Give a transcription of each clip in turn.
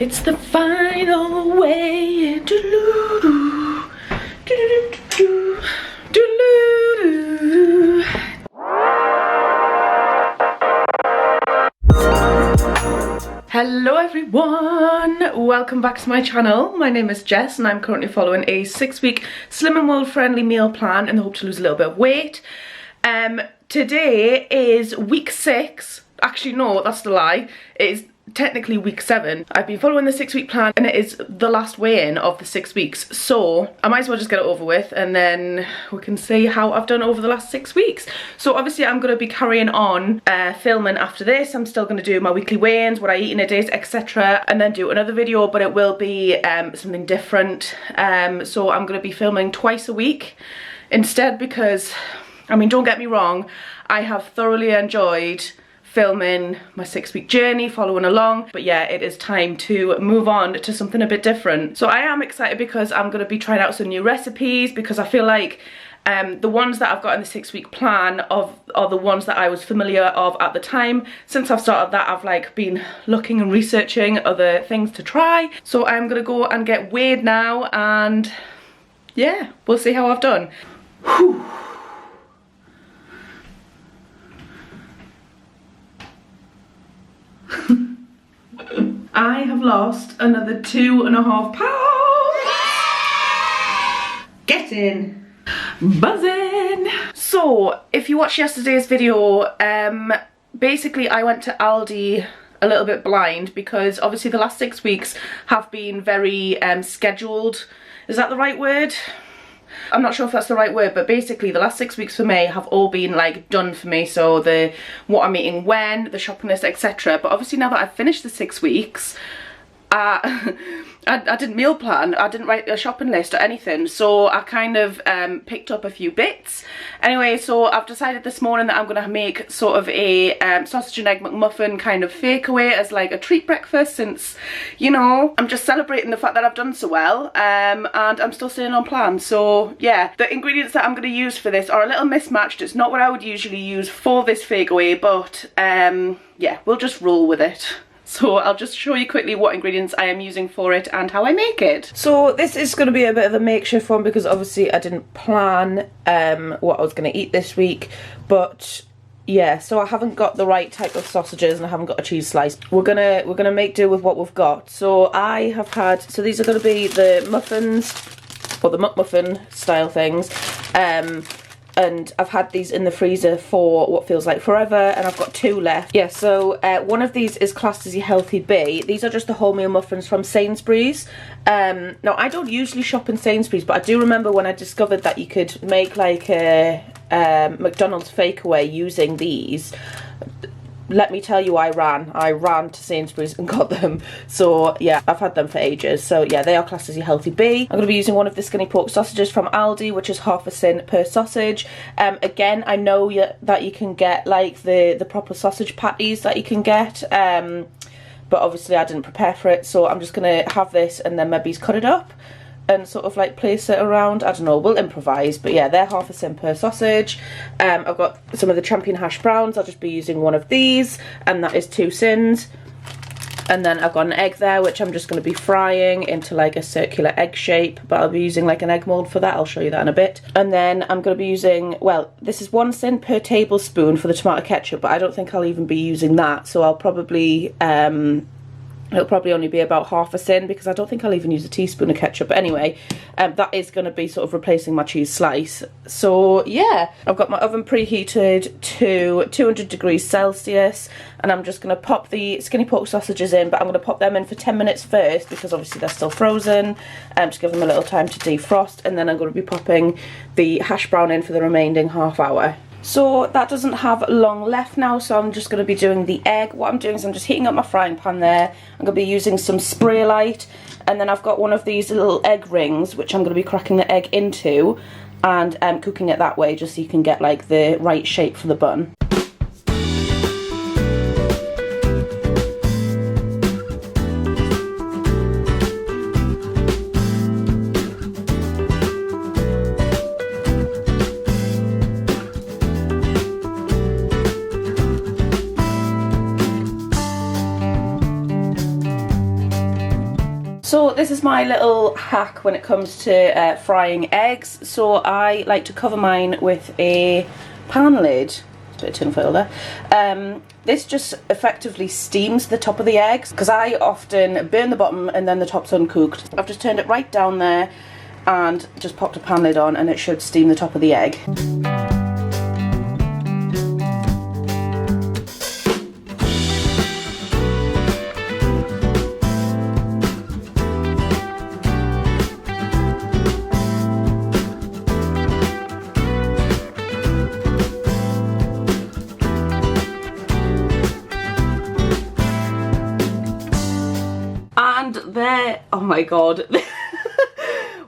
It's the final way. Do-do-do-do. Do-do-do-do. Do-do-do-do. Hello everyone, welcome back to my channel. My name is Jess and I'm currently following a 6-week slim and world friendly meal plan in the hope to lose a little bit of weight. Today is week 6. Actually no, that's the lie. It is technically week 7. I've been following the 6-week plan and it is the last weigh-in of the 6 weeks, so I might as well just get it over with and then we can see how I've done over the last 6 weeks. So obviously I'm going to be carrying on filming after this. I'm still going to do my weekly weigh-ins, what I eat in a day, etc, and then do another video, but it will be something different. So I'm going to be filming twice a week instead because, I mean, don't get me wrong, I have thoroughly enjoyed filming my 6-week journey, following along, but yeah, it is time to move on to something a bit different. So I am excited because I'm going to be trying out some new recipes, because I feel like the ones that I've got in the 6-week plan are the ones that I was familiar of at the time. Since I've started that, I've like been looking and researching other things to try. So I'm going to go and get weighed now and yeah, we'll see how I've done. Whew. I have lost another 2.5 pounds. Get in. Buzzing. So, if you watched yesterday's video, basically I went to Aldi a little bit blind because obviously the last 6 weeks have been very scheduled. Is that the right word? I'm not sure if that's the right word, but basically the last 6 weeks for me have all been like done for me. So the what I'm eating when, the shopping list, etc. But obviously now that I've finished the 6 weeks, I didn't meal plan, I didn't write a shopping list or anything, so I kind of picked up a few bits. Anyway, so I've decided this morning that I'm going to make sort of a sausage and egg McMuffin kind of fakeaway as like a treat breakfast, since, you know, I'm just celebrating the fact that I've done so well, and I'm still staying on plan. So yeah, the ingredients that I'm going to use for this are a little mismatched. It's not what I would usually use for this fakeaway, but yeah, we'll just roll with it. So I'll just show you quickly what ingredients I am using for it and how I make it. So this is going to be a bit of a makeshift one because obviously I didn't plan what I was going to eat this week. But yeah, so I haven't got the right type of sausages and I haven't got a cheese slice. We're gonna make do with what we've got. So I have had, so these are going to be the muffins, or the McMuffin style things. And I've had these in the freezer for what feels like forever, and I've got 2 left. Yeah, so one of these is classed as your healthy B. These are just the wholemeal muffins from Sainsbury's. Now, I don't usually shop in Sainsbury's, but I do remember when I discovered that you could make like a McDonald's fakeaway using these. Let me tell you, I ran to Sainsbury's and got them. So yeah, I've had them for ages. So yeah, they are classed as your healthy B. I'm going to be using one of the skinny pork sausages from Aldi, which is half a cent per sausage. Again, I know that you can get like the proper sausage patties that you can get. But obviously I didn't prepare for it. So I'm just going to have this and then maybe cut it up and sort of like place it around. I don't know, we'll improvise. But yeah, they're half a cent per sausage. I've got some of the champion hash browns. I'll just be using one of these, and that is 2 cents. And then I've got an egg there, which I'm just going to be frying into like a circular egg shape, but I'll be using like an egg mold for that. I'll show you that in a bit. And then I'm going to be using, well, this is 1 cent per tablespoon for the tomato ketchup, but I don't think I'll even be using that. So I'll probably it'll probably only be about half a cent, because I don't think I'll even use a teaspoon of ketchup. But anyway, that is going to be sort of replacing my cheese slice. So yeah, I've got my oven preheated to 200 degrees Celsius, and I'm just going to pop the skinny pork sausages in, but I'm going to pop them in for 10 minutes first because obviously they're still frozen, to give them a little time to defrost, and then I'm going to be popping the hash brown in for the remaining half hour. So that doesn't have long left now, so I'm just going to be doing the egg. What I'm doing is I'm just heating up my frying pan there. I'm going to be using some spray light, and then I've got one of these little egg rings which I'm going to be cracking the egg into and cooking it that way, just so you can get like the right shape for the bun. So this is my little hack when it comes to frying eggs. So I like to cover mine with a pan lid. Bit of tin foil there. This just effectively steams the top of the eggs because I often burn the bottom and then the top's uncooked. I've just turned it right down there and just popped a pan lid on, and it should steam the top of the egg. And there, oh my god.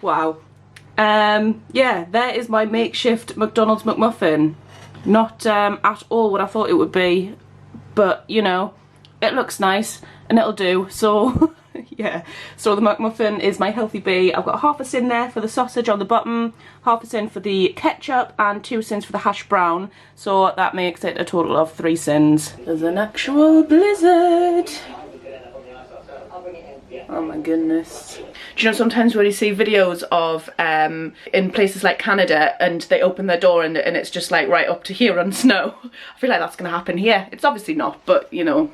Wow. Yeah, there is my makeshift McDonald's McMuffin. Not at all what I thought it would be, but you know, it looks nice and it'll do. So yeah, so the McMuffin is my healthy bee. I've got half a sin there for the sausage on the bottom, half a sin for the ketchup, and 2 sins for the hash brown. So that makes it a total of 3 sins. There's an actual blizzard. Oh my goodness. Do you know, sometimes when you see videos of in places like Canada and they open their door and it's just like right up to here on snow, I feel like that's going to happen here. It's obviously not, but you know,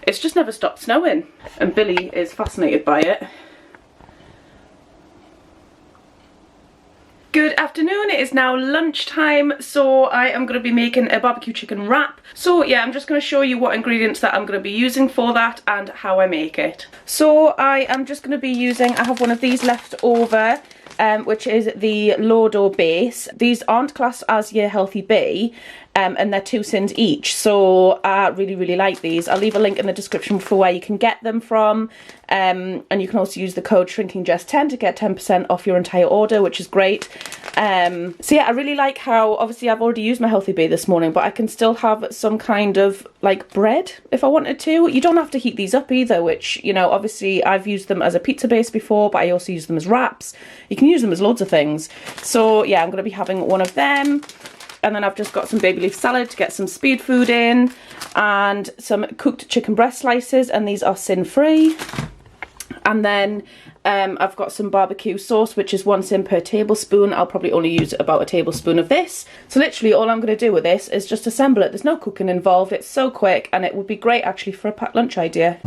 it's just never stopped snowing and Billy is fascinated by it. Good afternoon, it is now lunchtime, so I am going to be making a barbecue chicken wrap. So yeah, I'm just going to show you what ingredients that I'm going to be using for that and how I make it. So I am just going to be using, I have one of these left over, which is the Lodo base. These aren't classed as your healthy bee, and they're 2 sins each, so I really like these. I'll leave a link in the description for where you can get them from, and you can also use the code SHRINKINGJESS10 to get 10% off your entire order, which is great. So yeah, I really like how, obviously I've already used my healthy bee this morning, but I can still have some kind of like bread if I wanted to. You don't have to heat these up either, which, you know, obviously I've used them as a pizza base before, but I also use them as wraps. You can use them as loads of things. So yeah, I'm going to be having one of them. And then I've just got some baby leaf salad to get some speed food in, and some cooked chicken breast slices, and these are sin free. And then I've got some barbecue sauce, which is 1 sin per tablespoon. I'll probably only use about a tablespoon of this. So literally all I'm going to do with this is just assemble it. There's no cooking involved. It's so quick, and it would be great actually for a packed lunch idea.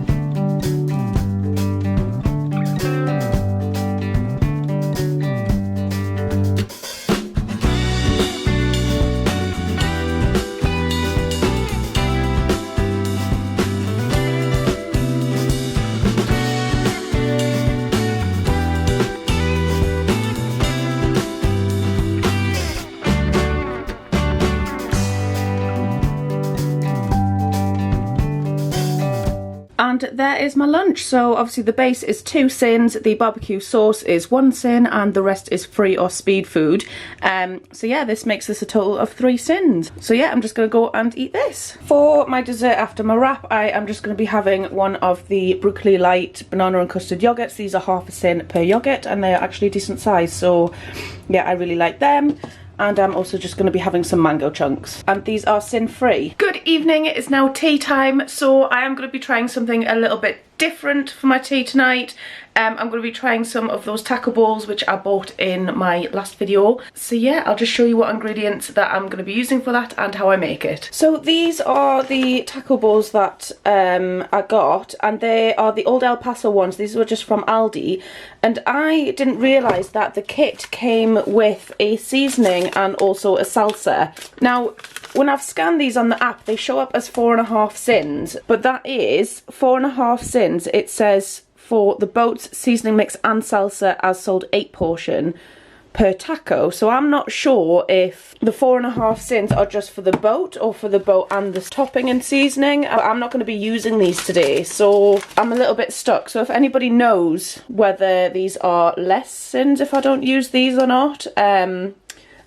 And there is my lunch. So obviously the base is 2 sins, the barbecue sauce is 1 sin, and the rest is free or speed food. So yeah, this makes this a total of 3 sins. So yeah, I'm just going to go and eat this. For my dessert after my wrap, I am just going to be having one of the Broccoli Light banana and custard yogurts. These are half a sin per yogurt, and they're actually decent size. So yeah, I really like them. And I'm also just going to be having some mango chunks. And these are sin free. Good evening, it is now tea time, so I am going to be trying something a little bit different for my tea tonight. I'm going to be trying some of those taco bowls which I bought in my last video. So yeah, I'll just show you what ingredients that I'm going to be using for that and how I make it. So these are the taco bowls that I got, and they are the old El Paso ones. These were just from Aldi, and I didn't realise that the kit came with a seasoning and also a salsa. Now, when I've scanned these on the app, they show up as 4.5 sins, but that is 4.5 sins. It says for the boat's seasoning mix and salsa as sold 8 portion per taco. So I'm not sure if the 4.5 sins are just for the boat or for the boat and the topping and seasoning. I'm not going to be using these today, so I'm a little bit stuck. So if anybody knows whether these are less sins if I don't use these or not,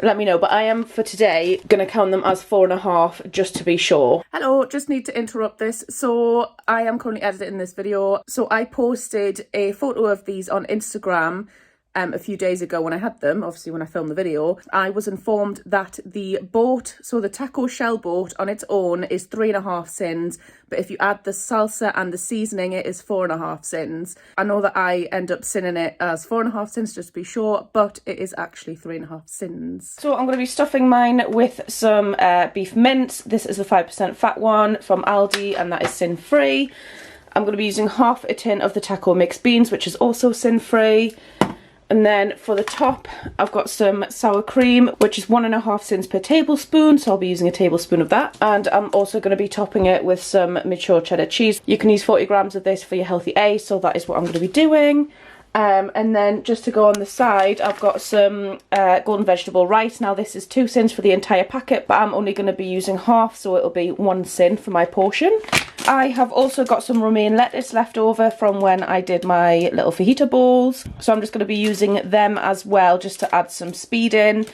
let me know. But I am for today gonna count them as 4.5 just to be sure. Hello, just need to interrupt this. So I am currently editing this video. So I posted a photo of these on Instagram a few days ago when I had them, obviously when I filmed the video, I was informed that the boat, so the taco shell boat on its own is 3.5 sins, but if you add the salsa and the seasoning, it is 4.5 sins. I know that I end up sinning it as 4.5 sins just to be sure, but it is actually 3.5 sins. So I'm going to be stuffing mine with some beef mince. This is the 5% fat one from Aldi, and that is sin free. I'm going to be using half a tin of the taco mixed beans, which is also sin free. And then for the top, I've got some sour cream, which is 1.5 sins per tablespoon, so I'll be using a tablespoon of that. And I'm also going to be topping it with some mature cheddar cheese. You can use 40 grams of this for your healthy A, so that is what I'm going to be doing. And then just to go on the side, I've got some golden vegetable rice. Now this is 2 sins for the entire packet, but I'm only going to be using half, so it'll be 1 sin for my portion. I have also got some romaine lettuce left over from when I did my little fajita bowls, so I'm just going to be using them as well just to add some speed in.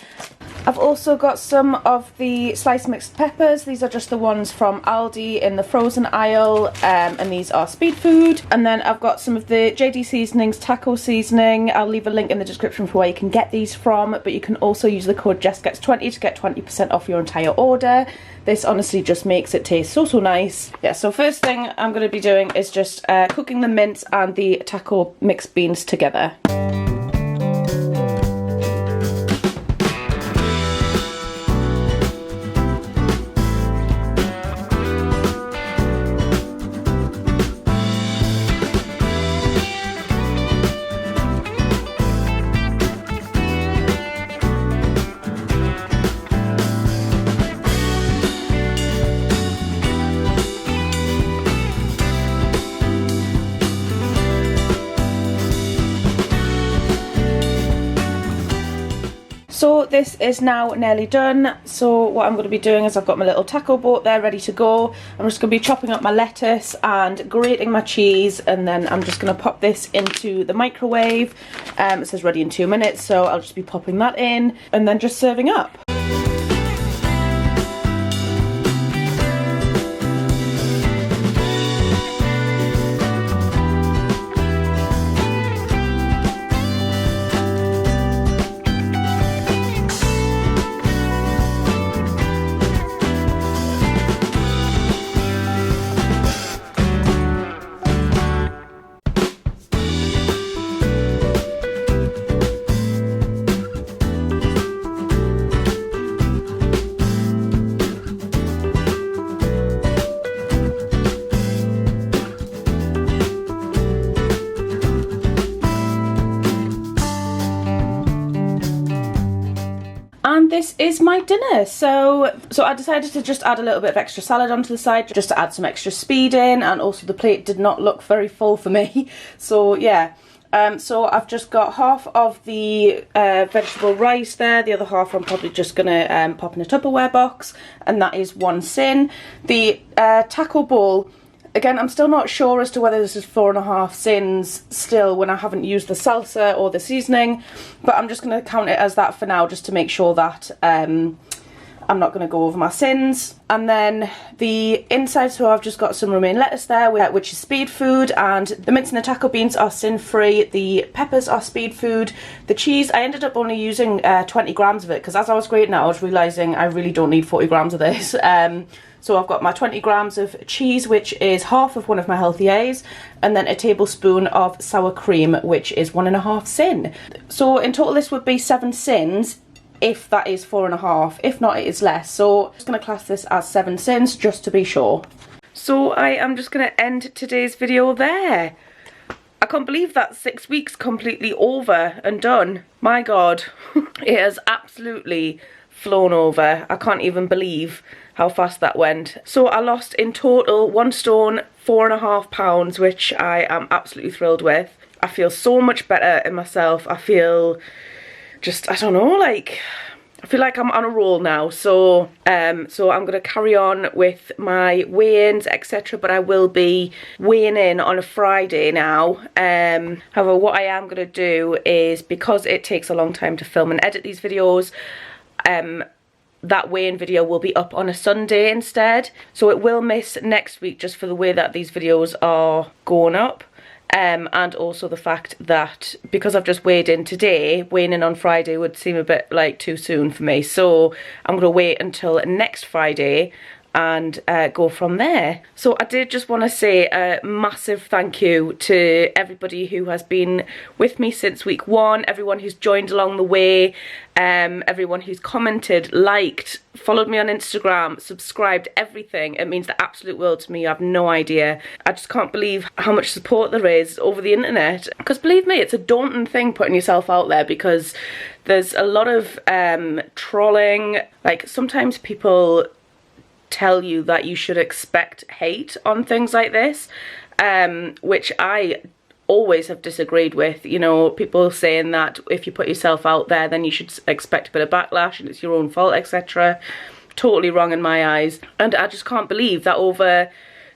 I've also got some of the sliced mixed peppers. These are just the ones from Aldi in the frozen aisle, and these are speed food. And then I've got some of the JD Seasonings taco seasoning. I'll leave a link in the description for where you can get these from, but you can also use the code JessGets20 to get 20% off your entire order. This honestly just makes it taste so nice. Yeah, so first thing I'm going to be doing is just cooking the mince and the taco mixed beans together. So this is now nearly done. So what I'm going to be doing is I've got my little taco boat there ready to go. I'm just going to be chopping up my lettuce and grating my cheese, and then I'm just going to pop this into the microwave. It says ready in 2 minutes, so I'll just be popping that in and then just serving up. And this is my dinner. So I decided to just add a little bit of extra salad onto the side just to add some extra speed in, and also the plate did not look very full for me. So yeah, so I've just got half of the vegetable rice there, the other half I'm probably just gonna pop in a Tupperware box, and that is 1 sin. The taco bowl, again, I'm still not sure as to whether this is 4.5 sins still when I haven't used the salsa or the seasoning, but I'm just going to count it as that for now just to make sure that I'm not going to go over my sins. And then the inside, so I've just got some romaine lettuce there, which is speed food, and the mince and the taco beans are sin free, the peppers are speed food. The cheese, I ended up only using 20 grams of it because as I was grating it, I was realising I really don't need 40 grams of this. So I've got my 20 grams of cheese, which is half of one of my healthy A's, and then a tablespoon of sour cream, which is 1.5 sin. So in total this would be 7 sins, if that is 4.5. If not, it is less. So I'm just going to class this as 7 sins just to be sure. So I am just going to end today's video there. I can't believe that 6 weeks completely over and done. My God, it has absolutely flown over. I can't even believe how fast that went. So I lost in total 1 stone, 4.5 pounds, which I am absolutely thrilled with. I feel so much better in myself. I feel just, I don't know, like, I feel like I'm on a roll now. So so I'm gonna carry on with my weigh-ins, etc., but I will be weighing in on a Friday now. However, what I am gonna do is, because it takes a long time to film and edit these videos, that weigh-in video will be up on a Sunday instead, so it will miss next week just for the way that these videos are going up. and also the fact that because I've just weighed in today, weighing in on Friday would seem a bit like too soon for me, so I'm going to wait until next Friday and go from there. So I did just want to say a massive thank you to everybody who has been with me since week 1, everyone who's joined along the way, everyone who's commented, liked, followed me on Instagram, subscribed, everything. It means the absolute world to me. You have no idea. I just can't believe how much support there is over the internet, because believe me, it's a daunting thing putting yourself out there, because there's a lot of trolling. Like, sometimes people tell you that you should expect hate on things like this, which I always have disagreed with. You know, people saying that if you put yourself out there then you should expect a bit of backlash and it's your own fault, etc. Totally wrong in my eyes. And I just can't believe that over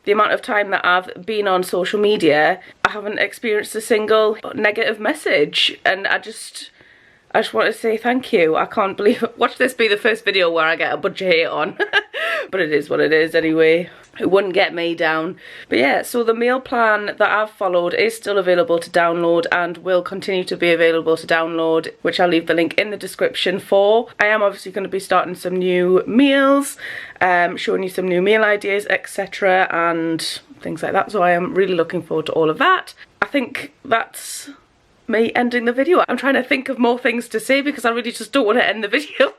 the amount of time that I've been on social media, I haven't experienced a single negative message, and I just want to say thank you. I can't believe it. Watch this be the first video where I get a bunch of hate on. But it is what it is anyway. It wouldn't get me down. But yeah, so the meal plan that I've followed is still available to download and will continue to be available to download, which I'll leave the link in the description for. I am obviously going to be starting some new meals, showing you some new meal ideas, etc. and things like that. So I am really looking forward to all of that. I think that's me ending the video. I'm trying to think of more things to say because I really just don't want to end the video.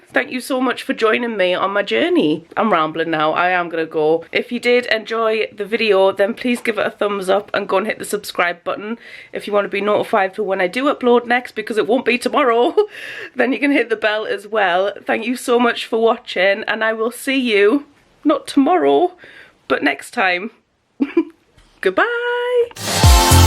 Thank you so much for joining me on my journey. I'm rambling now. I am gonna go. If you did enjoy the video, then please give it a thumbs up and go and hit the subscribe button. If you want to be notified for when I do upload next, because it won't be tomorrow, then you can hit the bell as well. Thank you so much for watching, and I will see you, not tomorrow, but next time. Goodbye.